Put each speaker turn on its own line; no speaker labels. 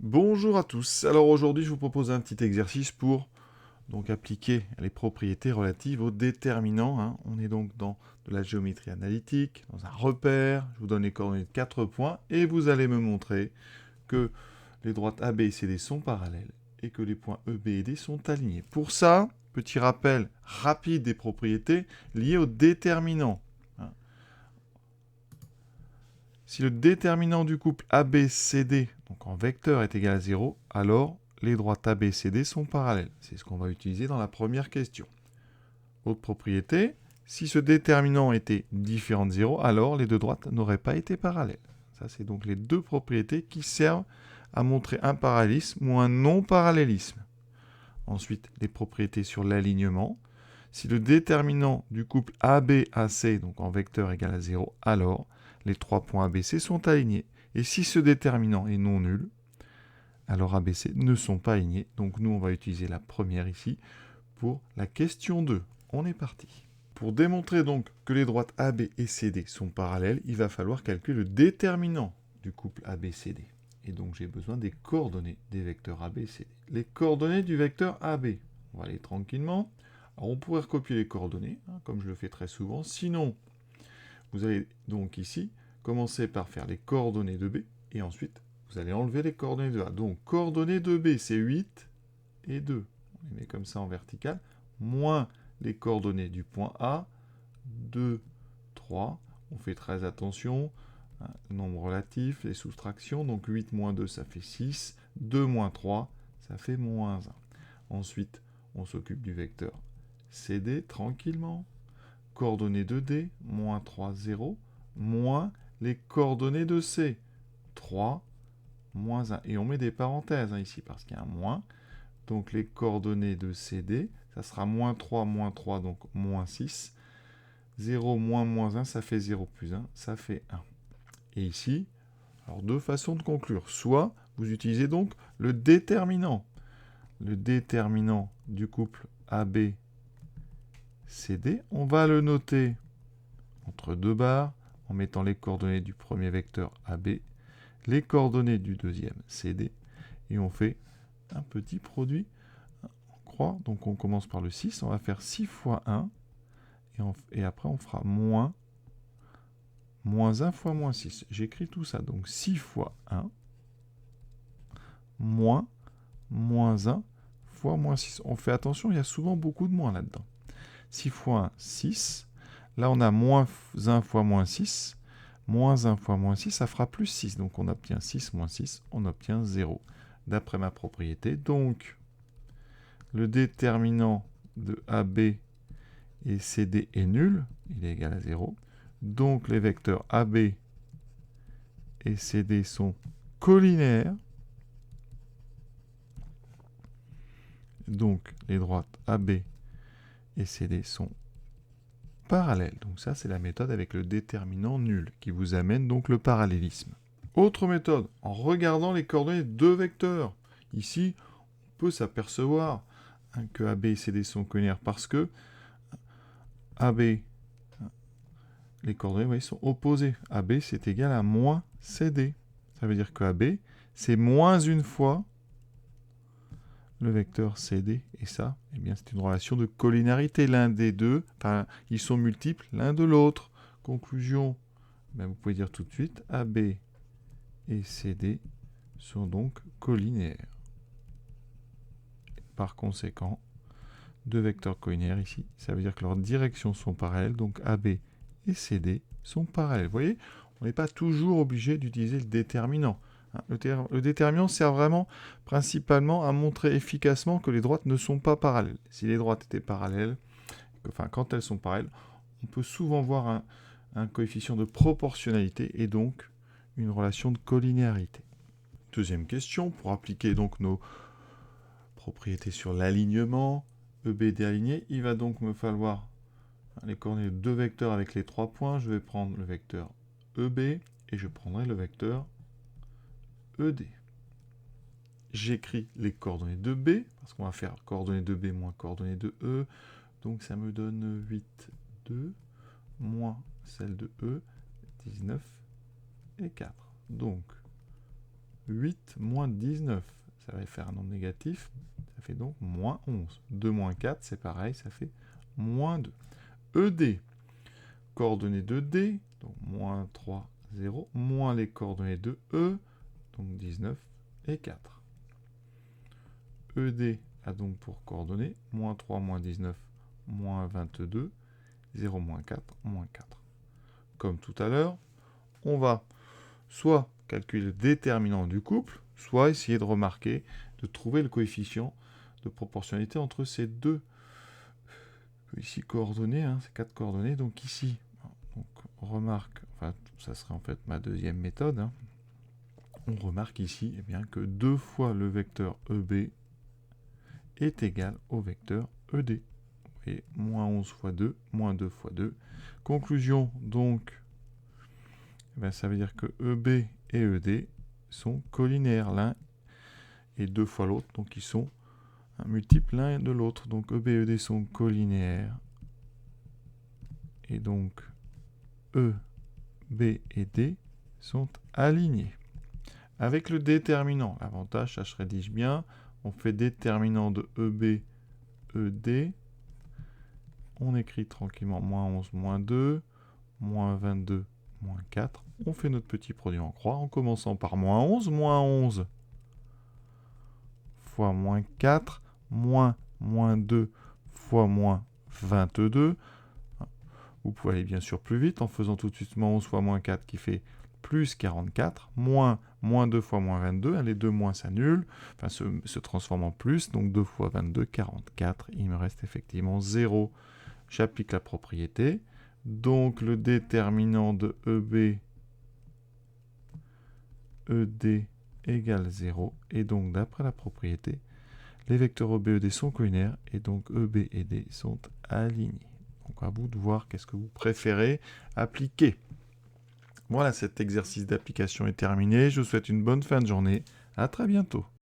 Bonjour à tous. Alors aujourd'hui, je vous propose un petit exercice pour donc appliquer les propriétés relatives aux déterminants, hein. On est donc dans de la géométrie analytique, dans un repère. Je vous donne les coordonnées de 4 points et vous allez me montrer que les droites AB et CD sont parallèles et que les points E, B et D sont alignés. Pour ça, petit rappel rapide des propriétés liées aux déterminants, hein. Si le déterminant du couple ABCD, donc en vecteur, est égal à 0, alors les droites ABCD sont parallèles. C'est ce qu'on va utiliser dans la première question. Autre propriété, si ce déterminant était différent de 0, alors les deux droites n'auraient pas été parallèles. Ça, c'est donc les deux propriétés qui servent à montrer un parallélisme ou un non-parallélisme. Ensuite, les propriétés sur l'alignement. Si le déterminant du couple AB-AC, donc en vecteur égal à 0, alors les trois points ABC sont alignés. Et si ce déterminant est non nul, alors ABC ne sont pas alignés. Donc nous, on va utiliser la première ici pour la question 2. On est parti. Pour démontrer donc que les droites AB et CD sont parallèles, il va falloir calculer le déterminant du couple ABCD. Et donc j'ai besoin des coordonnées des vecteurs AB et CD. Les coordonnées du vecteur AB, on va aller tranquillement. Alors on pourrait recopier les coordonnées, hein, comme je le fais très souvent. Sinon, vous allez donc ici commencer par faire les coordonnées de B, et ensuite vous allez enlever les coordonnées de A. Donc coordonnées de B, c'est 8 et 2. On les met comme ça en vertical, moins les coordonnées du point A, 2, 3. On fait très attention, hein, nombre relatif, les soustractions. Donc 8 moins 2, ça fait 6. 2 moins 3, ça fait moins 1. Ensuite, on s'occupe du vecteur CD tranquillement. Coordonnées de D, moins 3, 0, moins les coordonnées de C, 3, moins 1. Et on met des parenthèses ici parce qu'il y a un moins. Donc les coordonnées de CD, ça sera moins 3, donc moins 6. 0 moins moins 1, ça fait 0 plus 1, ça fait 1. Et ici, alors deux façons de conclure. Soit vous utilisez donc le déterminant. Le déterminant du couple AB CD, on va le noter entre deux barres en mettant les coordonnées du premier vecteur AB, les coordonnées du deuxième CD, et on fait un petit produit en croix. Donc on commence par le 6, on va faire 6 fois 1, et après on fera moins 1 fois moins 6. J'écris tout ça, donc 6 fois 1, moins 1 fois moins 6. On fait attention, il y a souvent beaucoup de moins là-dedans. 6 fois 1, 6. Là, on a moins 1 fois moins 6. Moins 1 fois moins 6, ça fera plus 6. Donc, on obtient 6 moins 6, on obtient 0. D'après ma propriété, donc, le déterminant de AB et CD est nul. Il est égal à 0. Donc, les vecteurs AB et CD sont collinaires. Donc, les droites AB et CD sont parallèles. Donc ça, c'est la méthode avec le déterminant nul, qui vous amène donc le parallélisme. Autre méthode, en regardant les coordonnées de deux vecteurs. Ici, on peut s'apercevoir que AB et CD sont collinaires parce que AB, les coordonnées, vous voyez, sont opposées. AB, c'est égal à moins CD. Ça veut dire que AB, c'est moins une fois le vecteur CD. Et ça, eh bien, c'est une relation de collinarité. L'un des deux, enfin, ils sont multiples l'un de l'autre. Conclusion, ben, vous pouvez dire tout de suite, AB et CD sont donc collinaires. Par conséquent, deux vecteurs collinaires ici, ça veut dire que leurs directions sont parallèles, donc AB et CD sont parallèles. Vous voyez, on n'est pas toujours obligé d'utiliser le déterminant. Le déterminant sert vraiment principalement à montrer efficacement que les droites ne sont pas parallèles. Si les droites étaient parallèles, enfin quand elles sont parallèles, on peut souvent voir un coefficient de proportionnalité et donc une relation de collinéarité. Deuxième question, pour appliquer donc nos propriétés sur l'alignement, EBD aligné, il va donc me falloir les coordonnées de deux vecteurs avec les 3 points. Je vais prendre le vecteur EB et je prendrai le vecteur ED. J'écris les coordonnées de B, parce qu'on va faire coordonnées de B moins coordonnées de E. Donc ça me donne 8, 2, moins celle de E, 19 et 4. Donc 8 moins 19. Ça va faire un nombre négatif. Ça fait donc moins 11. 2 moins 4, c'est pareil, ça fait moins 2. ED, coordonnées de D, donc moins 3, 0, moins les coordonnées de E, donc 19 et 4. ED a donc pour coordonnées moins 3, moins 19, moins 22, 0, moins 4, moins 4. Comme tout à l'heure, on va soit calculer le déterminant du couple, soit essayer de remarquer, de trouver le coefficient de proportionnalité entre ces deux ici coordonnées, hein, ces 4 coordonnées. Donc ici, donc, on remarque, enfin ça serait en fait ma deuxième méthode, hein, on remarque ici eh bien, que 2 fois le vecteur EB est égal au vecteur ED. Et moins 11 fois 2, moins 2 fois 2. Conclusion, donc, eh bien, ça veut dire que EB et ED sont collinaires, l'un et 2 fois l'autre, donc ils sont multiples l'un de l'autre. Donc EB et ED sont collinaires. Et donc E, B et D sont alignés. Avec le déterminant, l'avantage, ça se rédige bien. On fait déterminant de EB, ED. On écrit tranquillement moins 11, moins 2, moins 22, moins 4. On fait notre petit produit en croix en commençant par moins 11 fois moins 4, moins 2 fois moins 22. Vous pouvez aller bien sûr plus vite en faisant tout de suite moins 11 fois moins 4 qui fait plus 44, moins 2 fois moins 22, les deux moins s'annulent, enfin se transforment en plus, donc 2 fois 22, 44, il me reste effectivement 0. J'applique la propriété, donc le déterminant de EB, ED égale 0, et donc d'après la propriété, les vecteurs EB et ED sont collinaires, et donc EB et D sont alignés. Donc à vous de voir qu'est-ce que vous préférez appliquer. Voilà, cet exercice d'application est terminé. Je vous souhaite une bonne fin de journée. À très bientôt.